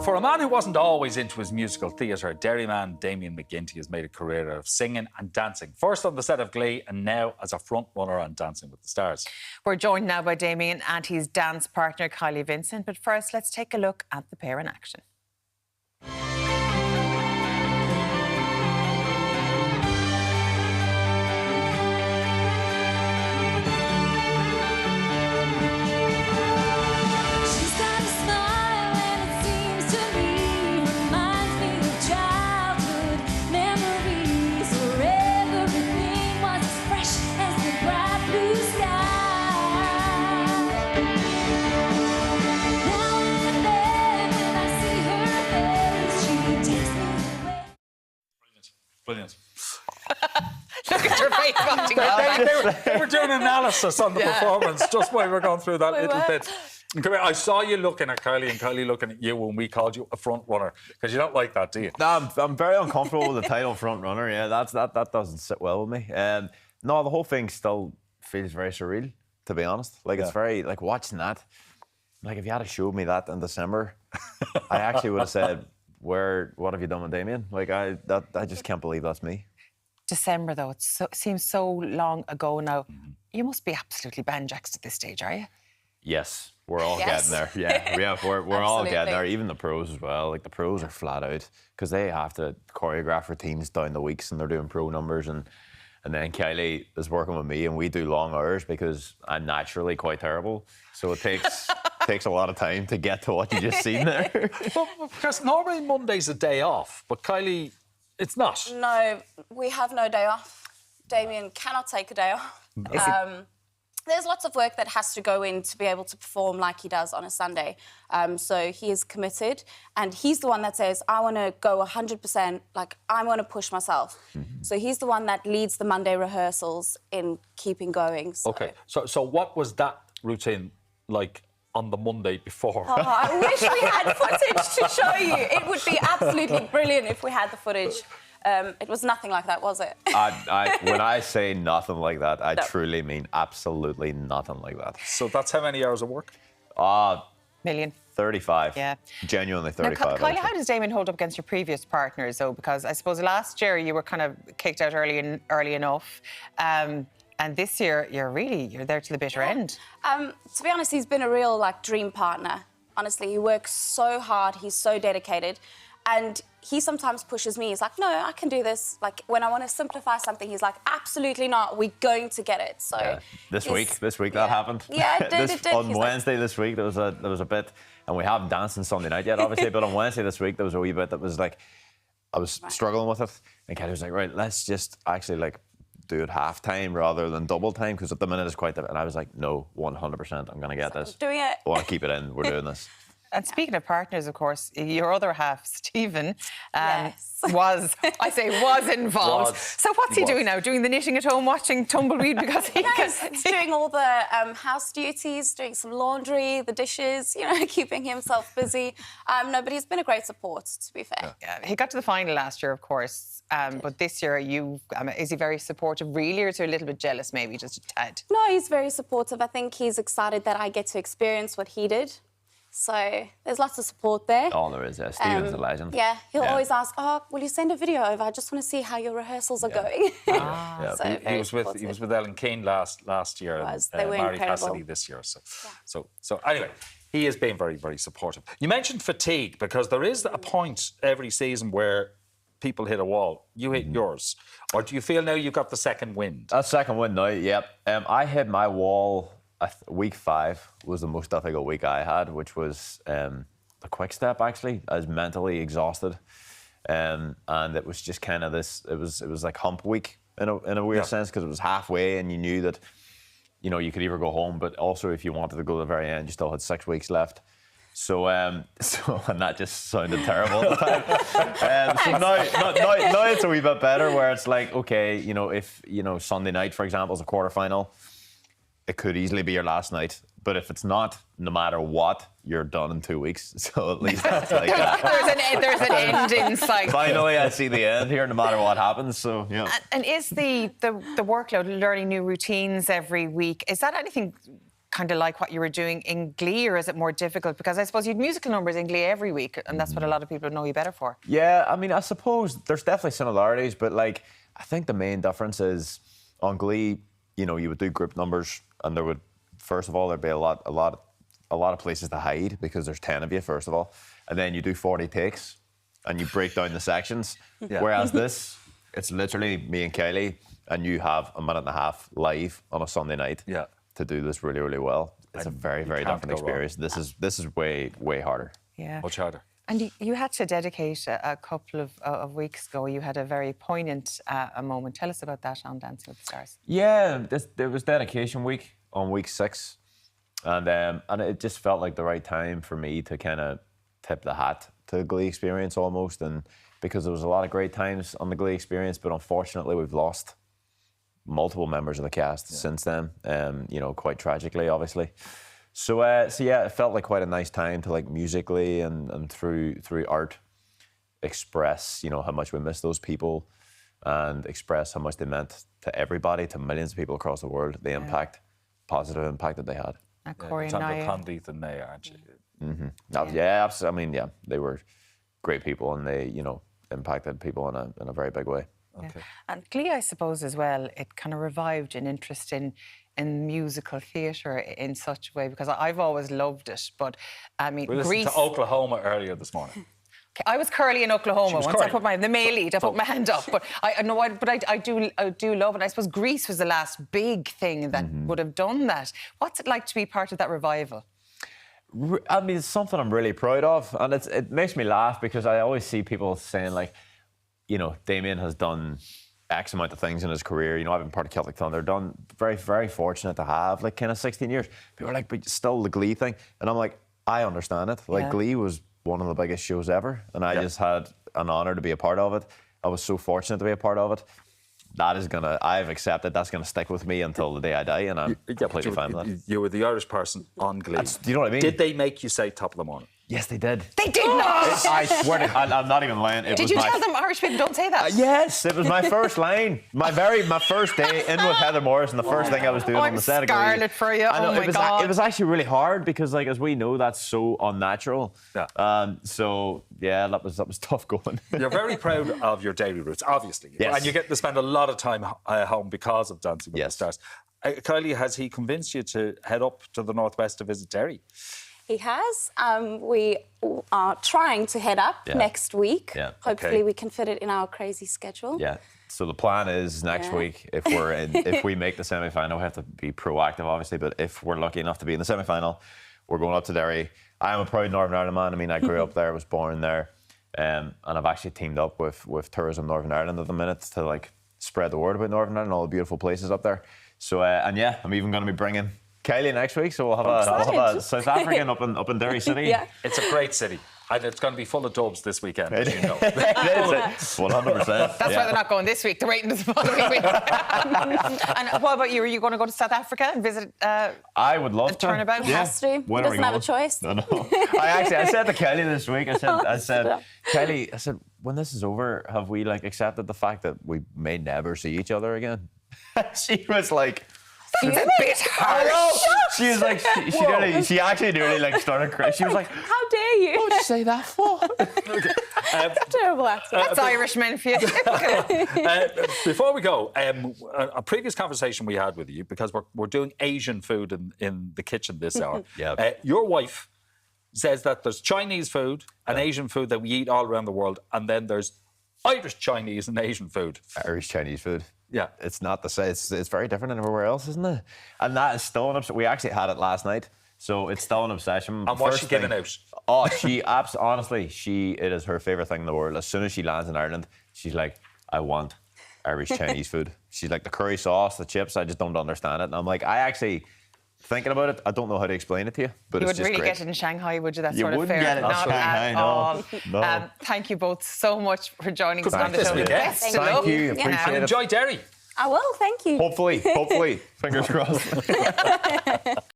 For a man who wasn't always into his musical theatre, Derry man Damian McGinty has made a career out of singing and dancing. First on the set of Glee and now as a front runner on Dancing with the Stars. We're joined now by Damian and his dance partner Kylee Vincent. But first, let's take a look at the pair in action. Brilliant. Look at your face watching they were doing analysis on the performance just while we were going through that little bit. Come here, I saw you looking at Kylee and Kylee looking at you when we called you a front runner, because you don't like that, do you? No, I'm very uncomfortable with the title front runner. Yeah, that doesn't sit well with me. No, the whole thing still feels very surreal, to be honest. Like it's very like watching that. Like if you had showed me that in December, I actually would have said, what have you done with Damian? Like I just can't believe that's me. December though, it seems so long ago now. You must be absolutely banjaxed at this stage, are you? Yes, we're all getting there. Yeah, we're all getting there. Even the pros as well. Like the pros are flat out because they have to choreograph routines down the weeks and they're doing pro numbers and then Kylee is working with me and we do long hours because I'm naturally quite terrible. So it takes a lot of time to get to what you just seen there. But because normally Monday's a day off, but Kylee, it's not. No, we have no day off. Damian cannot take a day off. There's lots of work that has to go in to be able to perform like he does on a Sunday. So he is committed and he's the one that says, I want to go 100%, like I want to push myself. So he's the one that leads the Monday rehearsals in keeping going. So. OK, so what was that routine like on the Monday before? Oh, I wish we had footage to show you. It would be absolutely brilliant if we had the footage. It was nothing like that, was it? When I say nothing like that, I truly mean absolutely nothing like that. So that's how many hours of work? Million. 35. Yeah. Genuinely 35. Now, Kylee, how does Damian hold up against your previous partners, though? Because I suppose last year you were kind of kicked out early enough. And this year, you're there to the bitter end. To be honest, he's been a real dream partner. Honestly, he works so hard. He's so dedicated. And he sometimes pushes me. He's like, no, I can do this. Like, when I want to simplify something, he's like, absolutely not. We're going to get it. So This week that happened. Yeah, it did. On Wednesday this week, there was a bit, and we haven't danced on Sunday night yet, obviously, but on Wednesday this week, there was a wee bit that was like, I was struggling with it. And Kylie was like, right, let's just actually do it half time rather than double time, because at the minute it's quite different. And I was like, no, 100%, I'm going to get this. Doing it. I want to keep it in. We're doing this. And speaking of partners, of course, your other half, Stephen, was involved. So what's he doing now? Doing the knitting at home, watching Tumbleweed because he's doing all the house duties, doing some laundry, the dishes, keeping himself busy. No, but he's been a great support, to be fair. Yeah, he got to the final last year, of course. But this year, is he very supportive, really, or is he a little bit jealous, maybe, just a tad? No, he's very supportive. I think he's excited that I get to experience what he did. So there's lots of support there. Oh, there is, yeah. Stephen's a legend. Yeah, he'll always ask, will you send a video over? I just want to see how your rehearsals are going. So he was with Elaine last year. They were Mary incredible. Cassidy this year. So anyway, he is being very, very supportive. You mentioned fatigue, because there is a point every season where people hit a wall. You hit yours. Or do you feel now you've got the second wind? A second wind now, yep. I hit my wall. Week 5 was the most difficult week I had, which was the quick step. Actually, I was mentally exhausted, and it was just kind of this. It was like hump week in a weird sense, because it was halfway, and you knew that you could either go home, but also if you wanted to go to the very end, you still had 6 weeks left. So and that just sounded terrible at the time. So now it's a wee bit better, where it's like, okay, if Sunday night, for example, is a quarterfinal, it could easily be your last night. But if it's not, no matter what, you're done in 2 weeks. So at least that's like that. There's an end in sight. Finally, I see the end here, no matter what happens. So, And is the workload, learning new routines every week, is that anything kind of like what you were doing in Glee, or is it more difficult? Because I suppose you had musical numbers in Glee every week, and that's what a lot of people know you better for. Yeah, I mean, I suppose there's definitely similarities, but like, I think the main difference is on Glee, you know, you would do group numbers, and there would, first of all, there'd be a lot of places to hide because there's 10 of you, first of all, and then you do 40 takes, and you break down the sections. Yeah. Whereas this, it's literally me and Kylee, and you have a minute and a half live on a Sunday night to do this really, really well. It's a very, very different experience. This is way, way harder. Yeah. Much harder. And you had to dedicate a couple of weeks ago. You had a very poignant a moment. Tell us about that on Dancing with the Stars. Yeah, there was dedication week on week 6, and it just felt like the right time for me to kind of tip the hat to the Glee experience almost, and because there was a lot of great times on the Glee experience, but unfortunately we've lost multiple members of the cast since then. You know, quite tragically, obviously. So yeah, it felt like quite a nice time to like musically and through art express, you know, how much we miss those people and express how much they meant to everybody, to millions of people across the world, the positive impact that they had. Cory Naya. Monteith Naya, aren't you? Mm-hmm. Yeah, I mean, yeah, they were great people, and they, you know, impacted people in a very big way. Okay. Yeah. And Glee, I suppose, as well, it kind of revived an interest in musical theatre in such a way, because I've always loved it. But I mean, we listened to Oklahoma earlier this morning. Okay, I was curly in Oklahoma once. I put the male lead. I put my hand up, but I do love it. I suppose Grease was the last big thing that would have done that. What's it like to be part of that revival? I mean, it's something I'm really proud of, and it makes me laugh because I always see people saying like, you know, Damian has done X amount of things in his career. You know, I've been part of Celtic Thunder, done very, very fortunate to have like kind of 16 years. People are like, but still the Glee thing. And I'm like, I understand it. Like Glee was one of the biggest shows ever. And I just had an honour to be a part of it. I was so fortunate to be a part of it. I've accepted that's going to stick with me until the day I die. And I'm completely fine with that. You were the Irish person on Glee. Do you know what I mean? Did they make you say top of the morning? Yes, they did. They did not! I swear to God, I'm not even lying. Did you tell them Irish people don't say that? Yes, it was my first line. My first day in with Heather Morris, and the first thing I was doing on the set of Glee. I'm scarlet for you. I know, oh my God. It was actually really hard because, like, as we know, that's so unnatural. Yeah. So yeah, that was tough going. You're very proud of your Derry roots, obviously. Yes. And you get to spend a lot of time home because of Dancing with the Stars. Kylee, has he convinced you to head up to the northwest to visit Derry? He has. We are trying to head up next week. Yeah. Hopefully we can fit it in our crazy schedule. Yeah. So the plan is next week, if we make the semi-final, we have to be proactive, obviously, but if we're lucky enough to be in the semi-final, we're going up to Derry. I am a proud Northern Ireland man. I mean, I grew up there, was born there, and I've actually teamed up with Tourism Northern Ireland at the minute to like spread the word about Northern Ireland and all the beautiful places up there. So, and yeah, I'm even going to be bringing Kylee next week, so we'll have a South African up in Derry City. Yeah. It's a great city. And it's going to be full of dubs this weekend, as you know. It is. 100%. That's why they're not going this week. They're waiting the following week. And what about you? Are you going to go to South Africa and visit? I would love to. Turnabout. He has to. He doesn't have a choice. No. I said to Kylee this week. I said, Kylee, I said, when this is over, have we like accepted the fact that we may never see each other again? She was like. She's a bit harsh. She was like, she actually nearly like started crying. She was like, how dare you? What did you say that for? That's a terrible accent. That's Irishmen for you. Before we go, a previous conversation we had with you, because we're doing Asian food in the kitchen this hour. Your wife says that there's Chinese food and Asian food that we eat all around the world, and then there's Irish Chinese and Asian food. Irish Chinese food. Yeah. It's not the same. It's very different than everywhere else, isn't it? And that is still an obsession. We actually had it last night, so it's still an obsession. And what's she giving out? Oh, honestly, it is her favourite thing in the world. As soon as she lands in Ireland, she's like, I want Irish Chinese food. She's like, the curry sauce, the chips, I just don't understand it. And I'm like, thinking about it, I don't know how to explain it to you, but you it's just wouldn't really great. get it in Shanghai, would you? That You sort of wouldn't fare. get it in Not Shanghai, at no. all. No. Thank you both so much for joining us on the this show. weekend. Best of Thank luck. you, appreciate it. Enjoy Derry. I will, thank you. Hopefully, fingers crossed.